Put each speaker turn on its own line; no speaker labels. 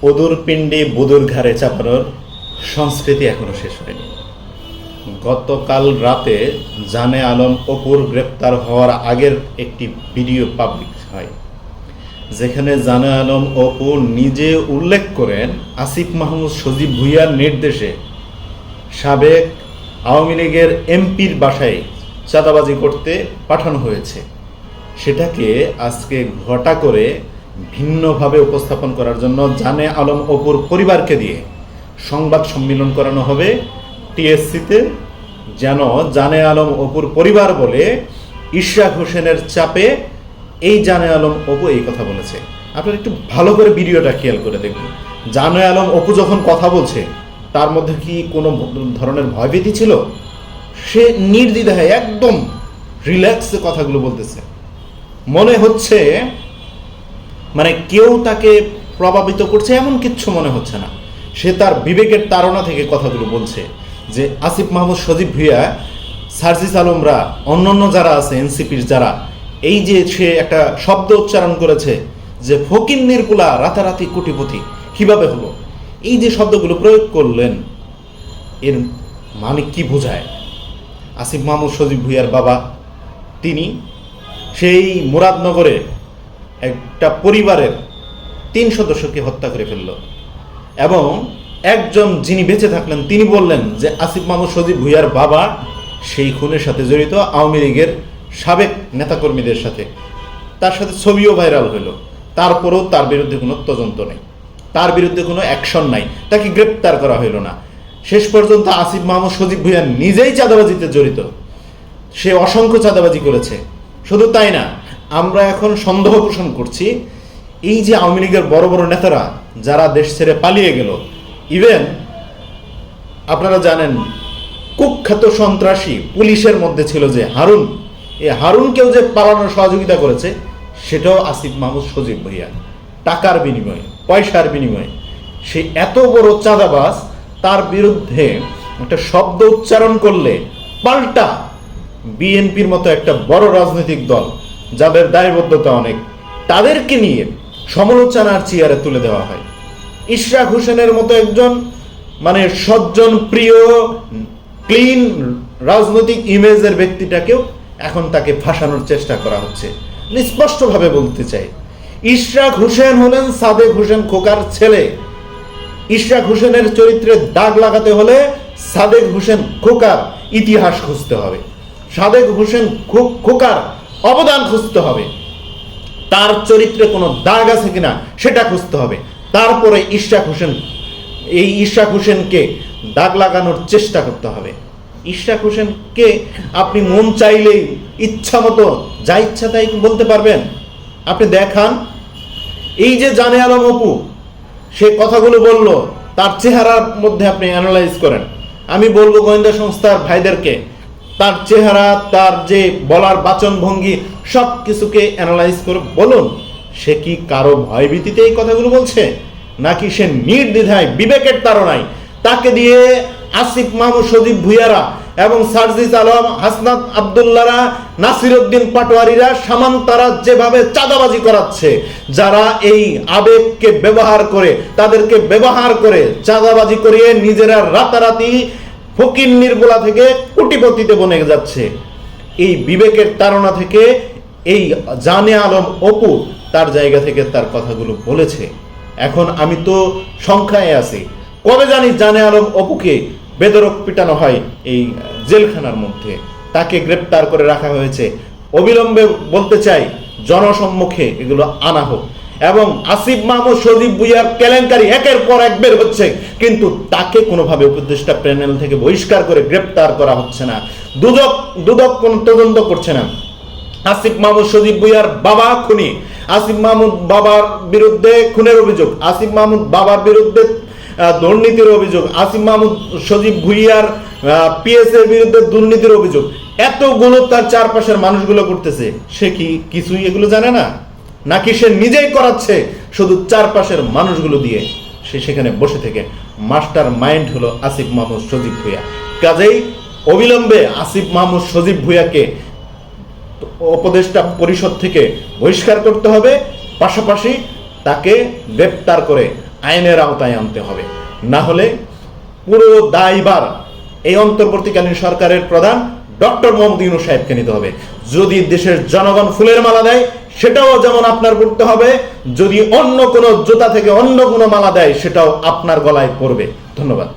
অদূর পিণ্ডে বুদুর ঘাড়ে চাপানোর সংস্কৃতি এখনো শেষ হয়নি। গতকাল রাতে জানে আলম অপুর গ্রেপ্তার হওয়ার আগের একটি ভিডিও পাবলিক হয়, যেখানে জানে আলম অপু নিজে উল্লেখ করেন আসিফ মাহমুদ সজীব ভুঁইয়ার নির্দেশে সাবেক আওয়ামী লীগের এমপির বাসায় চাঁদাবাজি করতে পাঠানো হয়েছে। সেটাকে আজকে ঘটা করে ভিন্নভাবে উপস্থাপন করার জন্য জানে আলম অপুর পরিবারকে দিয়ে সংবাদ সম্মেলন করানো হবে টিএসসিতে, যেন জানে আলম অপুর পরিবার বলে ইশরাক হোসেনের চাপে এই জানে আলম অপু এই কথা বলেছে। আপনারা একটু ভালো করে ভিডিওটা খেয়াল করে দেখুন। জানে আলম অপু যখন কথা বলছে তার মধ্যে কি কোনো ধরনের ভয়ভীতি ছিল? সে নির্দ্বিধায় একদম রিল্যাক্সে কথাগুলো বলতেছে। মনে হচ্ছে মানে কেউ তাকে প্রভাবিত করছে এমন কিচ্ছু মনে হচ্ছে না। সে তার বিবেকের তাড়না থেকে কথাগুলো বলছে যে আসিফ মাহমুদ সজীব ভুঁইয়া, সার্জিস আলমরা, অন্যান্য যারা আছে এনসিপির যারা, এই যে সে একটা শব্দ উচ্চারণ করেছে যে ফকির নির্পুলা রাতারাতি কোটিপতি কিভাবে হলো, এই যে শব্দগুলো প্রয়োগ করলেন এর মানে কি বোঝায়? আসিফ মাহমুদ সজীব ভুঁইয়ার বাবা তিনি সেই মুরাদনগরে একটা পরিবারের 3 সদস্যকে হত্যা করে ফেলল এবং একজন যিনি বেঁচে থাকলেন তিনি বললেন যে আসিফ মাহমুদ সজীব ভুঁইয়ার বাবা সেই খুনের সাথে জড়িত, আওয়ামী লীগের সাবেক নেতাকর্মীদের সাথে। তার সাথে ছবিও ভাইরাল হলো। তারপরেও তার বিরুদ্ধে কোনো তদন্ত নেই, তার বিরুদ্ধে কোনো অ্যাকশন নাই, তাকে গ্রেপ্তার করা হইল না। শেষ পর্যন্ত আসিফ মাহমুদ সজীব ভুঁইয়া নিজেই চাঁদাবাজিতে জড়িত, সে অসংখ্য চাঁদাবাজি করেছে। শুধু তাই না, আমরা এখন সন্দেহ পোষণ করছি এই যে আওয়ামী লীগের বড় বড় নেতারা যারা দেশ ছেড়ে পালিয়ে গেল, ইভেন আপনারা জানেন কুখ্যাত সন্ত্রাসী পুলিশের মধ্যে ছিল যে হারুন, এই হারুনকেও যে পালানোর সহযোগিতা করেছে সেটাও আসিফ মাহমুদ সজীব ভুঁইয়া। টাকার বিনিময়ে, পয়সার বিনিময়ে সে এত বড় চাঁদাবাজ, তার বিরুদ্ধে একটা শব্দ উচ্চারণ করলে পাল্টা বিএনপির মতো একটা বড় রাজনৈতিক দল যাদের দায়বদ্ধতা অনেক, তাদেরকে নিয়ে সমালোচনার চেয়ারে তুলে দেওয়া হয়। ইশরাক হোসেনের মতো একজন মানে সজ্জন প্রিয় ক্লিন রাজনৈতিক ইমেজের ব্যক্তিটাকেও এখন তাকে ফাঁসানোর চেষ্টা করা হচ্ছে। স্পষ্টভাবে বলতে চাই, ইশরাক হোসেন হলেন সাদেক হোসেন খোকার ছেলে। ইশরাক হোসেনের চরিত্রে দাগ লাগাতে হলে সাদেক হোসেন খোকার ইতিহাস খুঁজতে হবে, সাদেক হোসেন খোকার অবদান খুঁজতে হবে, তার চরিত্রে কোনো দাগ আছে কিনা সেটা খুঁজতে হবে। তারপরে ইশরাক হোসেনকে দাগ লাগানোর চেষ্টা করতে হবে। ইশরাক হোসেনকে আপনি মন চাইলেই ইচ্ছা মতো যা ইচ্ছা তাই বলতে পারবেন। আপনি দেখান, এই যে জানে আলম অপু সে কথাগুলো বলল, তার চেহারার মধ্যে আপনি অ্যানালাইজ করেন। আমি বলবো গোয়েন্দা সংস্থার ভাইদেরকে তার চেহারা, তার যে বলার বাচন ভঙ্গি সব কিছুকে অ্যানালাইজ করে বলুন, সে কি কারো ভয়ভীতিতে এই কথাগুলো বলছে, নাকি সে নির্দ্বিধায় বিবেকের তাড়নায় তাকে দিয়ে আসিফ মাহমুদ সজীব ভুঁইয়ারা এবং সার্জিস আলম, হাসনাত আবদুল্লাহরা, নাসিরউদ্দিন পাটোয়ারিরা, সামান্তারা যেভাবে চাঁদাবাজি করাচ্ছে, যারা এই আবেগকে ব্যবহার করে, তাদেরকে ব্যবহার করে চাঁদাবাজি করিয়ে নিজেরা রাতারাতি ফকির নির্বলা থেকে কোটিপতিতে বনে যাচ্ছে। এই বিবেকের তাড়না থেকে এই জানে আলম অপু তার জায়গা থেকে তার কথাগুলো বলেছে। এখন আমি তো সংখ্যায় আছি, কবে জানি জানে আলম অপুকে বেদরক পিটানো হয় এই জেলখানার মধ্যে, তাকে গ্রেপ্তার করে রাখা হয়েছে। অবিলম্বে বলতে চাই জনসম্মুখে এগুলো আনা হোক এবং আসিফ মাহমুদ সজীব ভুঁইয়ার কেলেঙ্কারি একের পর এক বের হচ্ছে, কিন্তু তাকে কোনোভাবে উপদেষ্টা প্যানেল থেকে বহিষ্কার করে গ্রেপ্তার করা হচ্ছে না। দুদক কোনো তদন্ত করছে না। আসিফ মাহমুদ সজীব ভুঁইয়ার বাবা খুনি, আসিফ মাহমুদ বাবার বিরুদ্ধে খুনের অভিযোগ, আসিফ মাহমুদ বাবার বিরুদ্ধে দুর্নীতির অভিযোগ, আসিফ মাহমুদ সজীব ভুঁইয়ার পিএস এর বিরুদ্ধে দুর্নীতির অভিযোগ, এতগুলো তার চারপাশের মানুষগুলো করতেছে। সে কি কিছুই এগুলো জানে না, নাকি সে নিজেই করাচ্ছে শুধু চারপাশের মানুষগুলো দিয়ে? সে সেখানে বসে থেকে মাস্টার মাইন্ড হলো আসিফ মাহমুদ সজীব ভুঁইয়া। কাজেই অবিলম্বে আসিফ মাহমুদ সজীব ভুঁইয়াকে উপদেষ্টা পরিষদ থেকে বহিষ্কার করতে হবে, পাশাপাশি তাকে গ্রেপ্তার করে আইনের আওতায় আনতে হবে, না হলে পুরো দায়ভার এই অন্তর্বর্তীকালীন সরকারের প্রধান ডক্টর মোহাম্মদ ইউনূস সাহেবকে নিতে হবে। যদি দেশের জনগণ ফুলের মালা দেয় সেটাও যেমন আপনার করতে হবে, যদি অন্য কোনো জুতা থেকে অন্য কোনো মালা দেয় সেটাও আপনার গলায় পড়বে। ধন্যবাদ।